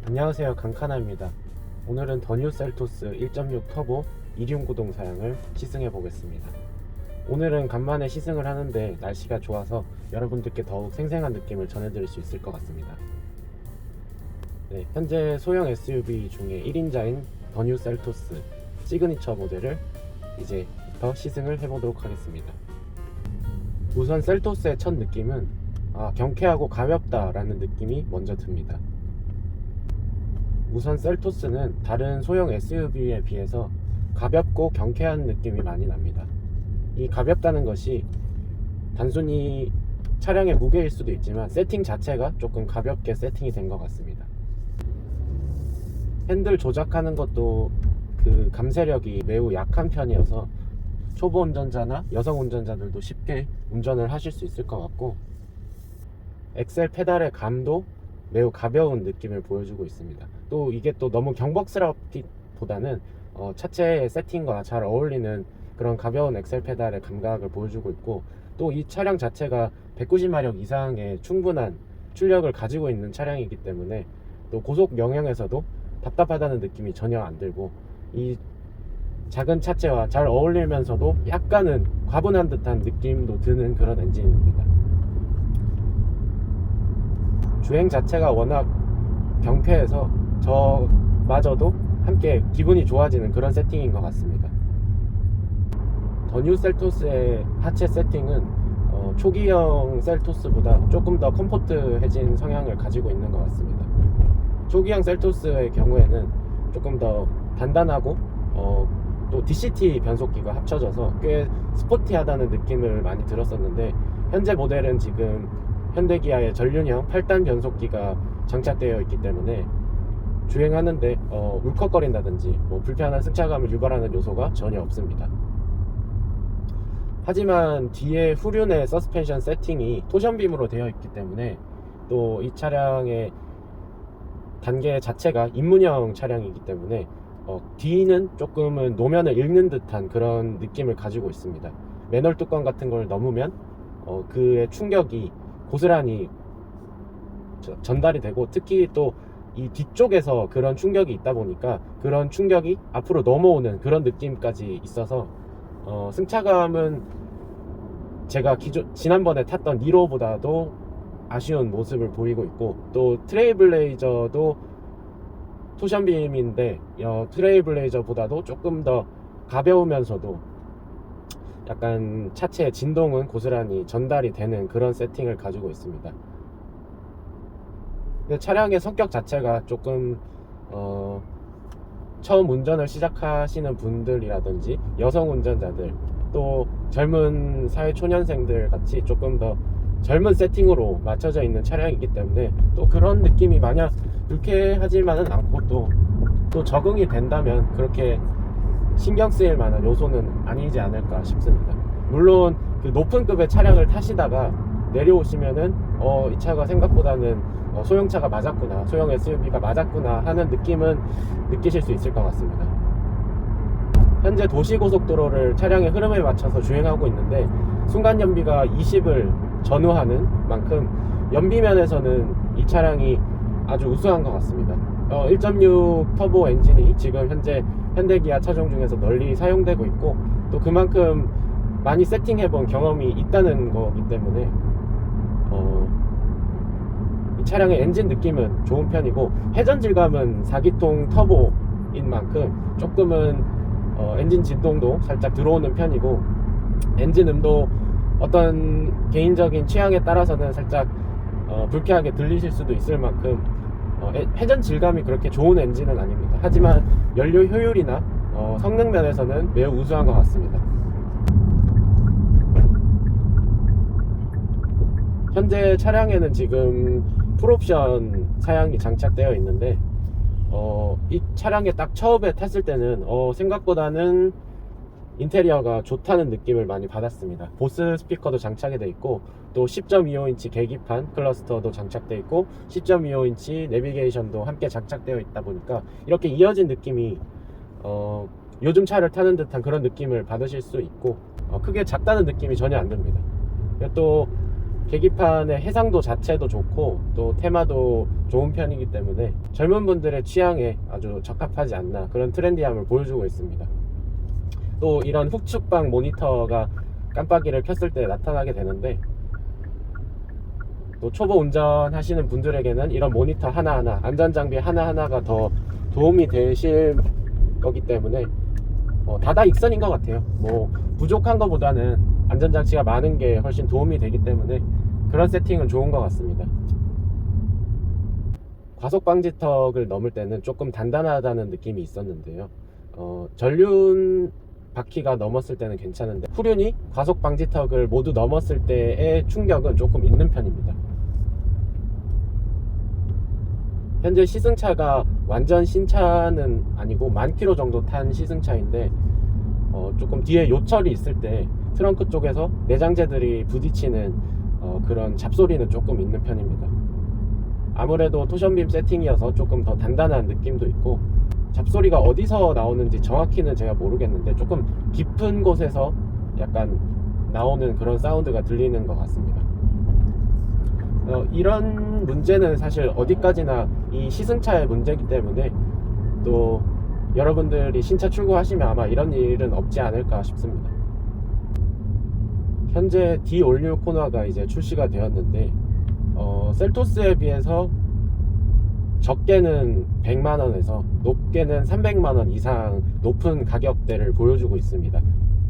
안녕하세요, 강카나입니다. 오늘은 더뉴 셀토스 1.6 터보 2륜구동 사양을 시승해 보겠습니다. 오늘은 간만에 시승을 하는데 날씨가 좋아서 여러분들께 더욱 생생한 느낌을 전해드릴 수 있을 것 같습니다. 네, 현재 소형 SUV 중에 1인자인 더뉴 셀토스 시그니처 모델을 이제부터 시승을 해보도록 하겠습니다. 우선 셀토스의 첫 느낌은 경쾌하고 가볍다라는 느낌이 먼저 듭니다. 우선 셀토스는 다른 소형 SUV에 비해서 가볍고 경쾌한 느낌이 많이 납니다. 이 가볍다는 것이 단순히 차량의 무게일 수도 있지만 세팅 자체가 조금 가볍게 세팅이 된 것 같습니다. 핸들 조작하는 것도 그 감쇄력이 매우 약한 편이어서 초보 운전자나 여성 운전자들도 쉽게 운전을 하실 수 있을 것 같고, 엑셀 페달의 감도 매우 가벼운 느낌을 보여주고 있습니다. 또 이게 또 너무 경박스럽기보다는 차체의 세팅과 잘 어울리는 그런 가벼운 엑셀 페달의 감각을 보여주고 있고, 또 이 차량 자체가 190마력 이상의 충분한 출력을 가지고 있는 차량이기 때문에 또 고속 명형에서도 답답하다는 느낌이 전혀 안 들고, 이 작은 차체와 잘 어울리면서도 약간은 과분한 듯한 느낌도 드는 그런 엔진입니다. 주행 자체가 워낙 경쾌해서 저마저도 함께 기분이 좋아지는 그런 세팅인 것 같습니다. 더뉴 셀토스의 하체 세팅은 초기형 셀토스보다 조금 더 컴포트해진 성향을 가지고 있는 것 같습니다. 초기형 셀토스의 경우에는 조금 더 단단하고 또 DCT 변속기가 합쳐져서 꽤 스포티하다는 느낌을 많이 들었었는데, 현재 모델은 지금 현대기아의 전륜형 8단 변속기가 장착되어 있기 때문에 주행하는데 울컥거린다든지 불편한 승차감을 유발하는 요소가 전혀 없습니다. 하지만 뒤에 후륜의 서스펜션 세팅이 토션빔으로 되어 있기 때문에, 또 이 차량의 단계 자체가 입문형 차량이기 때문에 뒤는 조금은 노면을 읽는 듯한 그런 느낌을 가지고 있습니다. 매널 뚜껑 같은 걸 넘으면 그의 충격이 고스란히 전달이 되고, 특히 또 이 뒤쪽에서 그런 충격이 있다 보니까 그런 충격이 앞으로 넘어오는 그런 느낌까지 있어서 승차감은 제가 지난번에 탔던 니로보다도 아쉬운 모습을 보이고 있고, 또 트레일블레이저도 토션빔인데 트레일블레이저보다도 조금 더 가벼우면서도 약간 차체의 진동은 고스란히 전달이 되는 그런 세팅을 가지고 있습니다. 근데 차량의 성격 자체가 조금 처음 운전을 시작하시는 분들이라든지 여성 운전자들, 또 젊은 사회초년생들 같이 조금 더 젊은 세팅으로 맞춰져 있는 차량이기 때문에 또 그런 느낌이 마냥 불쾌하지만은 않고, 또 적응이 된다면 그렇게 신경 쓰일 만한 요소는 아니지 않을까 싶습니다. 물론 그 높은 급의 차량을 타시다가 내려오시면은 이 차가 생각보다는 소형차가 맞았구나, 소형 SUV가 맞았구나 하는 느낌은 느끼실 수 있을 것 같습니다. 현재 도시고속도로를 차량의 흐름에 맞춰서 주행하고 있는데, 순간 연비가 20을 전후하는 만큼 연비면에서는 이 차량이 아주 우수한 것 같습니다. 1.6 터보 엔진이 지금 현재 현대기아 차종 중에서 널리 사용되고 있고, 또 그만큼 많이 세팅해본 경험이 있다는 거기 때문에 이 차량의 엔진 느낌은 좋은 편이고, 회전 질감은 4기통 터보인 만큼 조금은 엔진 진동도 살짝 들어오는 편이고, 엔진 음도 어떤 개인적인 취향에 따라서는 살짝 불쾌하게 들리실 수도 있을 만큼 회전 질감이 그렇게 좋은 엔진은 아닙니다. 하지만 연료 효율이나 성능 면에서는 매우 우수한 것 같습니다. 현재 차량에는 지금 풀옵션 사양이 장착되어 있는데, 이 차량에 딱 처음에 탔을 때는 생각보다는 인테리어가 좋다는 느낌을 많이 받았습니다. 보스 스피커도 장착이 되어 있고, 또 10.25인치 계기판 클러스터도 장착되어 있고, 10.25인치 내비게이션도 함께 장착되어 있다 보니까 이렇게 이어진 느낌이 요즘 차를 타는 듯한 그런 느낌을 받으실 수 있고, 크게 작다는 느낌이 전혀 안 듭니다. 또 계기판의 해상도 자체도 좋고 또 테마도 좋은 편이기 때문에 젊은 분들의 취향에 아주 적합하지 않나 그런 트렌디함을 보여주고 있습니다. 또 이런 훅축방 모니터가 깜빡이를 켰을 때 나타나게 되는데, 또 초보 운전하시는 분들에게는 이런 모니터 하나하나, 안전장비 하나하나가 더 도움이 되실 거기 때문에 다다익선인 것 같아요. 뭐 부족한 것보다는 안전장치가 많은 게 훨씬 도움이 되기 때문에 그런 세팅은 좋은 것 같습니다. 과속방지턱을 넘을 때는 조금 단단하다는 느낌이 있었는데요. 전륜 바퀴가 넘었을 때는 괜찮은데 후륜이 과속방지턱을 모두 넘었을 때의 충격은 조금 있는 편입니다. 현재 시승차가 완전 신차는 아니고 10,000km 정도 탄 시승차인데 조금 뒤에 요철이 있을 때 트렁크 쪽에서 내장재들이 부딪히는 그런 잡소리는 조금 있는 편입니다. 아무래도 토션빔 세팅이어서 조금 더 단단한 느낌도 있고, 잡소리가 어디서 나오는지 정확히는 제가 모르겠는데 조금 깊은 곳에서 약간 나오는 그런 사운드가 들리는 것 같습니다. 이런 문제는 사실 어디까지나 이 시승차의 문제이기 때문에 또 여러분들이 신차 출고하시면 아마 이런 일은 없지 않을까 싶습니다. 현재 D-올류 코너가 이제 출시가 되었는데 셀토스에 비해서 적게는 100만원에서 높게는 300만원 이상 높은 가격대를 보여주고 있습니다.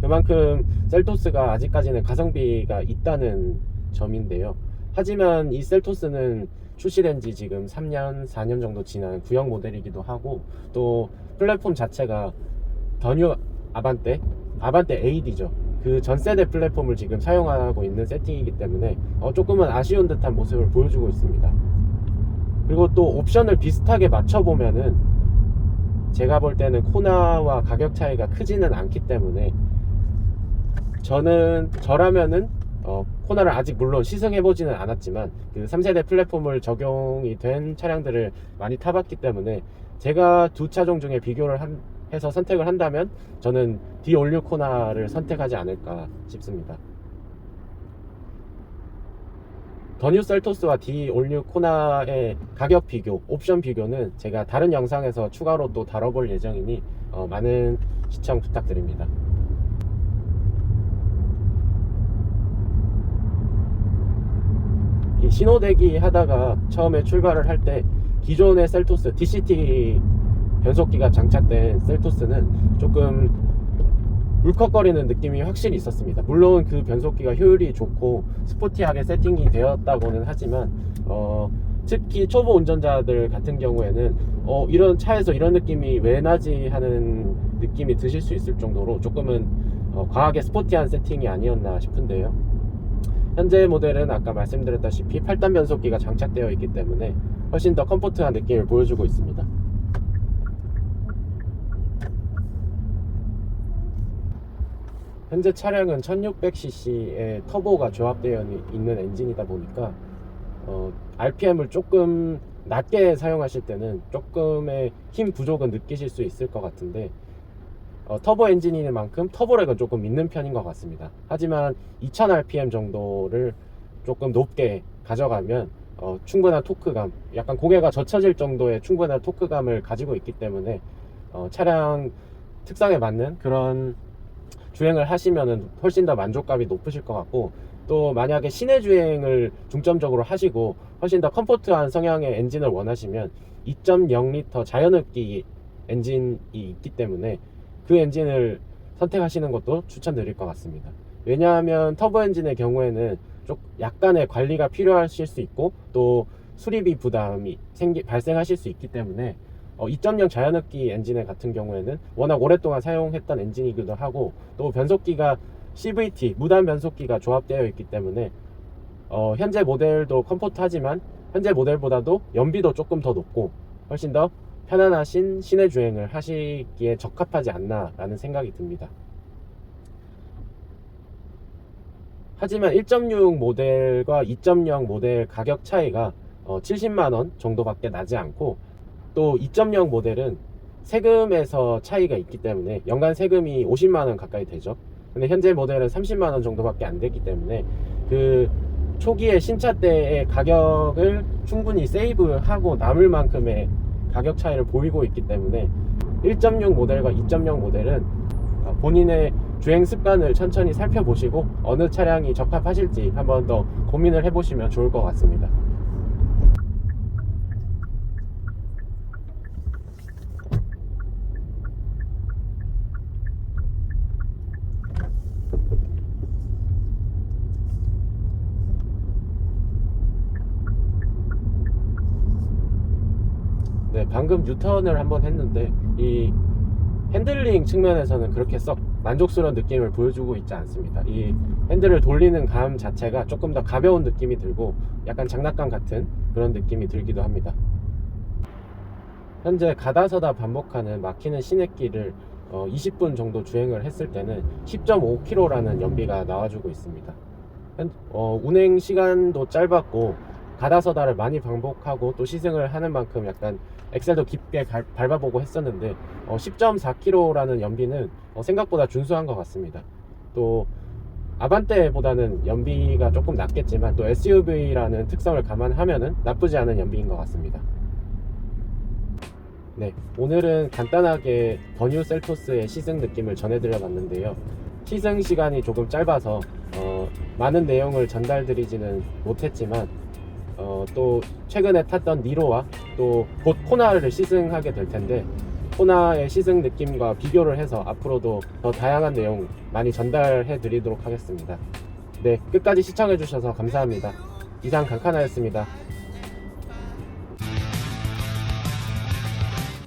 그만큼 셀토스가 아직까지는 가성비가 있다는 점인데요. 하지만 이 셀토스는 출시된 지 지금 3년, 4년 정도 지난 구형 모델이기도 하고, 또 플랫폼 자체가 더 뉴 아반떼 AD죠. 그 전 세대 플랫폼을 지금 사용하고 있는 세팅이기 때문에 조금은 아쉬운 듯한 모습을 보여주고 있습니다. 그리고 또 옵션을 비슷하게 맞춰보면은 제가 볼 때는 코나와 가격 차이가 크지는 않기 때문에 저라면은 코나를 아직 물론 시승해보지는 않았지만 그 3세대 플랫폼을 적용이 된 차량들을 많이 타봤기 때문에 제가 두 차종 중에 비교를 해서 선택을 한다면 저는 D-올류 코나를 선택하지 않을까 싶습니다. 더 뉴 셀토스와 D-올류 코나의 가격 비교, 옵션 비교는 제가 다른 영상에서 추가로 또 다뤄볼 예정이니 많은 시청 부탁드립니다. 이 신호대기 하다가 처음에 출발을 할 때 기존의 셀토스 DCT 변속기가 장착된 셀토스는 조금 울컥거리는 느낌이 확실히 있었습니다. 물론 그 변속기가 효율이 좋고 스포티하게 세팅이 되었다고는 하지만 특히 초보 운전자들 같은 경우에는 이런 차에서 이런 느낌이 왜 나지 하는 느낌이 드실 수 있을 정도로 조금은 과하게 스포티한 세팅이 아니었나 싶은데요. 현재 모델은 아까 말씀드렸다시피 8단 변속기가 장착되어 있기 때문에 훨씬 더 컴포트한 느낌을 보여주고 있습니다. 현재 차량은 1600cc의 터보가 조합되어 있는 엔진이다 보니까 RPM을 조금 낮게 사용하실 때는 조금의 힘 부족은 느끼실 수 있을 것 같은데 터보 엔진인 만큼 터보렉은 조금 있는 편인 것 같습니다. 하지만 2000rpm 정도를 조금 높게 가져가면 충분한 토크감, 약간 고개가 젖혀질 정도의 충분한 토크감을 가지고 있기 때문에 차량 특성에 맞는 그런 주행을 하시면은 훨씬 더 만족감이 높으실 것 같고, 또 만약에 시내 주행을 중점적으로 하시고 훨씬 더 컴포트한 성향의 엔진을 원하시면 2.0L 자연흡기 엔진이 있기 때문에 그 엔진을 선택하시는 것도 추천드릴 것 같습니다. 왜냐하면 터보 엔진의 경우에는 좀 약간의 관리가 필요하실 수 있고 또 수리비 부담이 발생하실 수 있기 때문에 2.0 자연흡기 엔진 같은 경우에는 워낙 오랫동안 사용했던 엔진이기도 하고, 또 변속기가 CVT 무단 변속기가 조합되어 있기 때문에 현재 모델도 컴포트하지만 현재 모델보다도 연비도 조금 더 높고 훨씬 더 편안하신 시내 주행을 하시기에 적합하지 않나 라는 생각이 듭니다. 하지만 1.6 모델과 2.0 모델 가격 차이가 70만원 정도밖에 나지 않고, 또 2.0 모델은 세금에서 차이가 있기 때문에 연간 세금이 50만원 가까이 되죠. 근데 현재 모델은 30만원 정도밖에 안 되기 때문에 그 초기에 신차 때의 가격을 충분히 세이브하고 남을 만큼의 가격 차이를 보이고 있기 때문에 1.6 모델과 2.0 모델은 본인의 주행 습관을 천천히 살펴보시고 어느 차량이 적합하실지 한번 더 고민을 해보시면 좋을 것 같습니다. 네, 방금 유턴을 한번 했는데 이 핸들링 측면에서는 그렇게 썩 만족스러운 느낌을 보여주고 있지 않습니다. 이 핸들을 돌리는 감 자체가 조금 더 가벼운 느낌이 들고 약간 장난감 같은 그런 느낌이 들기도 합니다. 현재 가다서다 반복하는 막히는 시내길을 20분 정도 주행을 했을 때는 10.5km라는 연비가 나와주고 있습니다. 운행 시간도 짧았고 가다서다를 많이 반복하고 또 시승을 하는 만큼 약간 엑셀도 깊게 밟아보고 했었는데 10.4km라는 연비는 생각보다 준수한 것 같습니다. 또 아반떼보다는 연비가 조금 낮겠지만 또 SUV라는 특성을 감안하면은 나쁘지 않은 연비인 것 같습니다. 네, 오늘은 간단하게 더 뉴 셀토스의 시승 느낌을 전해드려 봤는데요. 시승 시간이 조금 짧아서 많은 내용을 전달드리지는 못했지만 또 최근에 탔던 니로와 또 곧 코나를 시승하게 될 텐데 코나의 시승 느낌과 비교를 해서 앞으로도 더 다양한 내용 많이 전달해 드리도록 하겠습니다. 네, 끝까지 시청해 주셔서 감사합니다. 이상 강카나였습니다.